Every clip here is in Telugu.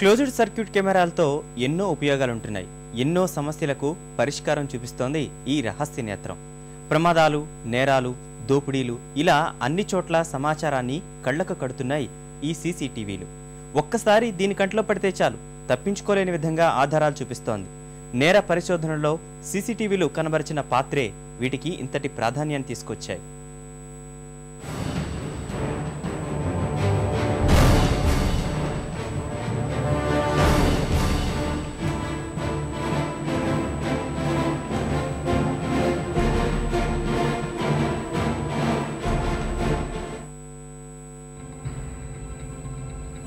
క్లోజ్డ్ సర్క్యూట్ కెమెరాలతో ఎన్నో ఉపయోగాలుంటున్నాయి. ఎన్నో సమస్యలకు పరిష్కారం చూపిస్తోంది ఈ రహస్య నేత్రం. ప్రమాదాలు, నేరాలు, దోపిడీలు ఇలా అన్ని చోట్ల సమాచారాన్ని కళ్లకు కడుతున్నాయి ఈ సీసీటీవీలు. ఒక్కసారి దీని కంట్లో పడితే చాలు, తప్పించుకోలేని విధంగా ఆధారాలు చూపిస్తోంది. నేర పరిశోధనలో సీసీటీవీలు కనబరిచిన పాత్రే వీటికి ఇంతటి ప్రాధాన్యాన్ని తీసుకొచ్చాయి.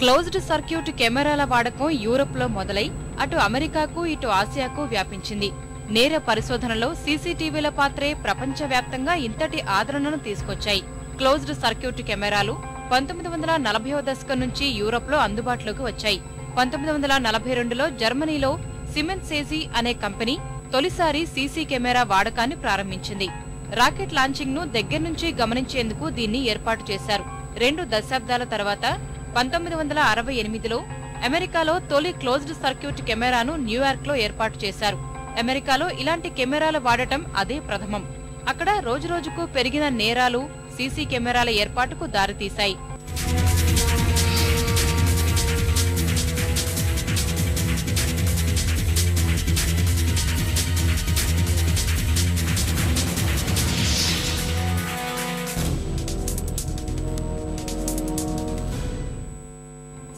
క్లోజ్డ్ సర్క్యూట్ కెమెరాల వాడకం యూరోప్లో మొదలై అటు అమెరికాకు ఇటు ఆసియాకు వ్యాపించింది. నేర పరిశోధనలో సీసీటీవీల పాత్రే ప్రపంచవ్యాప్తంగా ఇంతటి ఆదరణను తీసుకొచ్చాయి. క్లోజ్డ్ సర్క్యూట్ కెమెరాలు 1940వ దశకం నుంచి యూరోప్లో అందుబాటులోకి వచ్చాయి. 1942లో జర్మనీలో సిమెన్స్ సేజీ అనే కంపెనీ తొలిసారి సీసీ కెమెరా వాడకాన్ని ప్రారంభించింది. రాకెట్ లాంచింగ్ ను దగ్గర్నుంచి గమనించేందుకు దీన్ని ఏర్పాటు చేశారు. 2 దశాబ్దాల తర్వాత 1968లో అమెరికాలో తొలి క్లోజ్డ్ సర్క్యూట్ కెమెరాను న్యూయార్క్ లో ఏర్పాటు చేశారు. అమెరికాలో ఇలాంటి కెమెరాలు వాడటం అదే ప్రథమం. అక్కడ రోజురోజుకు పెరిగిన నేరాలు సీసీ కెమెరాల ఏర్పాటుకు దారితీశాయి.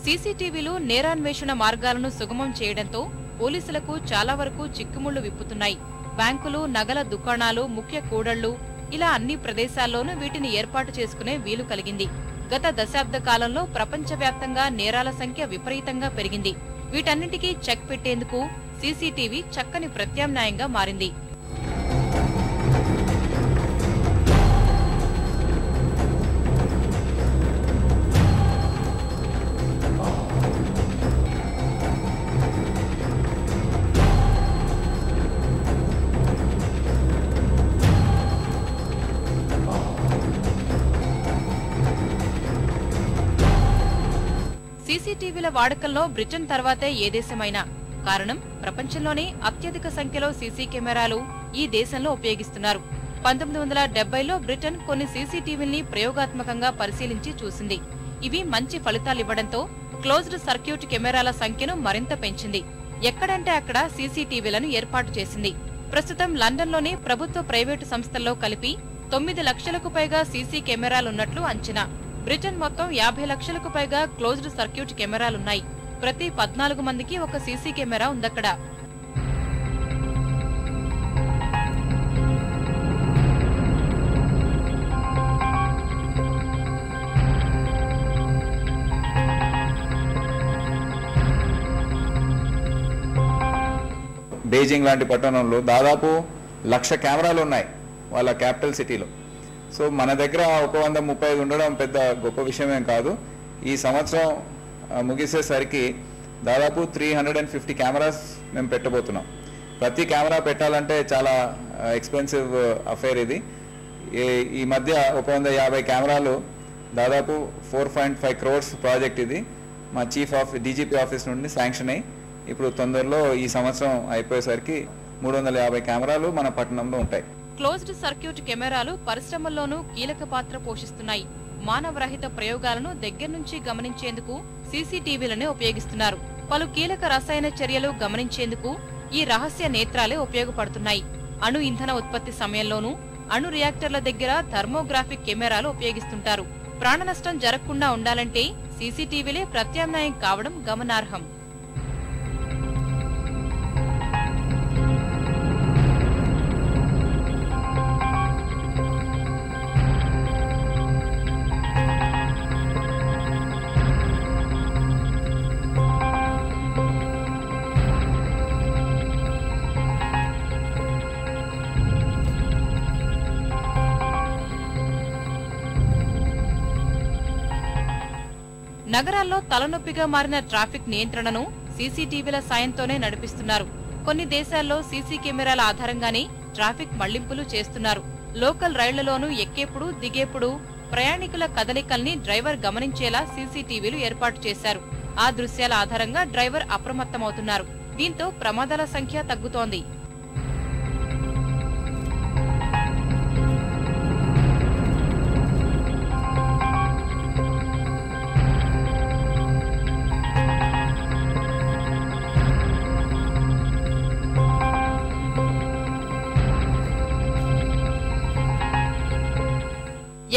సీసీటీవీలు నేరాన్వేషణ మార్గాలను సుగమం చేయడంతో పోలీసులకు చాలా వరకు చిక్కుముళ్లు విప్పుతున్నాయి. బ్యాంకులు, నగల దుకాణాలు, ముఖ్య కూడళ్లు ఇలా అన్ని ప్రదేశాల్లోనూ వీటిని ఏర్పాటు చేసుకునే వీలు కలిగింది. గత దశాబ్ద కాలంలో ప్రపంచవ్యాప్తంగా నేరాల సంఖ్య విపరీతంగా పెరిగింది. వీటన్నింటికీ చెక్ పెట్టేందుకు సీసీటీవీ చక్కని ప్రత్యామ్నాయంగా మారింది. సీసీటీవీల వాడకంలో బ్రిటన్ తర్వాతే ఏ దేశమైనా. కారణం, ప్రపంచంలోనే అత్యధిక సంఖ్యలో సీసీ కెమెరాలు ఈ దేశంలో ఉపయోగిస్తున్నారు. 1970లో బ్రిటన్ కొన్ని సీసీటీవీల్ని ప్రయోగాత్మకంగా పరిశీలించి చూసింది. ఇవి మంచి ఫలితాలివ్వడంతో క్లోజ్డ్ సర్క్యూట్ కెమెరాల సంఖ్యను మరింత పెంచింది. ఎక్కడంటే అక్కడ సీసీటీవీలను ఏర్పాటు చేసింది. ప్రస్తుతం లండన్లోని ప్రభుత్వ ప్రైవేటు సంస్థల్లో కలిపి 9 లక్షలకు పైగా సీసీ కెమెరాలున్నట్లు అంచనా. బ్రిటన్ మొత్తం 50 లక్షలకు పైగా క్లోజ్డ్ సర్క్యూట్ కెమెరాలున్నాయి. ప్రతి 14 మందికి ఒక సీసీ కెమెరా ఉందక్కడ. బీజింగ్ లాంటి పట్టణంలో దాదాపు 1,00,000 కెమెరాలు ఉన్నాయి వాళ్ళ క్యాపిటల్ సిటీలో. సో మన దగ్గర 135 ఉండడం పెద్ద గొప్ప విషయమేం కాదు. ఈ సంవత్సరం ముగిసేసరికి దాదాపు 350 కెమెరాస్ మేము పెట్టబోతున్నాం. ప్రతి కెమెరా పెట్టాలంటే చాలా ఎక్స్పెన్సివ్ అఫేర్ ఇది. ఈ మధ్య 150 కెమెరాలు దాదాపు 4.5 crores ప్రాజెక్ట్ ఇది. మా డీజీపీ ఆఫీస్ నుండి శాంక్షన్ అయ్యి ఇప్పుడు తొందరలో ఈ సంవత్సరం అయిపోయేసరికి 350 కెమెరాలు మన పట్టణంలో ఉంటాయి. క్లోజ్డ్ సర్క్యూట్ కెమెరాలు పరిశ్రమల్లోనూ కీలక పాత్ర పోషిస్తున్నాయి. మానవరహిత ప్రయోగాలను దగ్గర్నుంచి గమనించేందుకు సీసీటీవీలనే ఉపయోగిస్తున్నారు. పలు కీలక రసాయన చర్యలు గమనించేందుకు ఈ రహస్య నేత్రాలే ఉపయోగపడుతున్నాయి. అణు ఇంధన ఉత్పత్తి సమయంలోనూ అణు రియాక్టర్ల దగ్గర థర్మోగ్రాఫిక్ కెమెరాలు ఉపయోగిస్తుంటారు. ప్రాణ నష్టం జరగకుండా ఉండాలంటే సీసీటీవీలే ప్రత్యామ్నాయం కావడం గమనార్హం. నగరాల్లో తలనొప్పిగా మారిన ట్రాఫిక్ నియంత్రణను సీసీటీవీల సాయంతోనే నడిపిస్తున్నారు. కొన్ని దేశాల్లో సీసీ కెమెరాల ఆధారంగానే ట్రాఫిక్ మళ్లింపులు చేస్తున్నారు. లోకల్ రైళ్లలోనూ ఎక్కేప్పుడు దిగేప్పుడు ప్రయాణికుల కదలికల్ని డ్రైవర్ గమనించేలా సీసీటీవీలు ఏర్పాటు చేశారు. ఆ దృశ్యాల ఆధారంగా డ్రైవర్ అప్రమత్తమవుతున్నారు. దీంతో ప్రమాదాల సంఖ్య తగ్గుతోంది.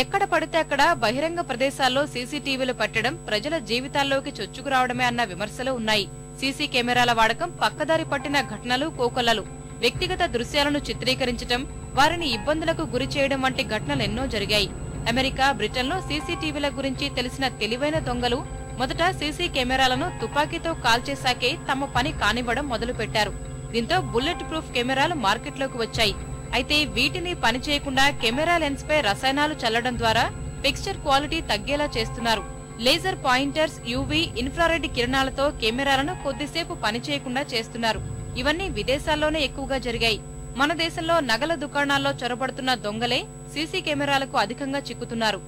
ఎక్కడ పడితే అక్కడ బహిరంగ ప్రదేశాల్లో సీసీటీవీలు పెట్టడం ప్రజల జీవితాల్లోకి చొచ్చుకురావడమే అన్న విమర్శలు ఉన్నాయి. సీసీ కెమెరాల వాడకం పక్కదారి పట్టిన ఘటనలు కోకొల్లలు. వ్యక్తిగత దృశ్యాలను చిత్రీకరించడం, వారిని ఇబ్బందులకు గురి చేయడం వంటి ఘటనలెన్నో జరిగాయి. అమెరికా, బ్రిటన్లో సీసీటీవీల గురించి తెలిసిన తెలివైన దొంగలు మొదట సీసీ కెమెరాలను తుపాకీతో కాల్చేశాకే తమ పని కానివ్వడం మొదలుపెట్టారు. దీంతో బుల్లెట్ ప్రూఫ్ కెమెరాలు మార్కెట్లోకి వచ్చాయి. అయితే వీటిని పనిచేయకుండా కెమెరా లెన్స్ పై రసాయనాలు చల్లడం ద్వారా పిక్చర్ క్వాలిటీ తగ్గేలా చేస్తున్నారు. లేజర్ పాయింటర్స్, యూవీ, ఇన్ఫ్రారెడ్ కిరణాలతో కెమెరాలను కొద్దిసేపు పనిచేయకుండా చేస్తున్నారు. ఇవన్నీ విదేశాల్లోనే ఎక్కువగా జరిగాయి. మన దేశంలో నగల దుకాణాల్లో చొరబడుతున్న దొంగలే సీసీ కెమెరాలకు అధికంగా చిక్కుతున్నారు.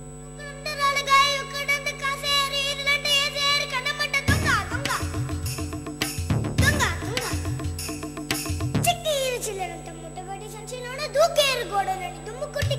దూకేరు గోడలని దుమ్ము కొట్టి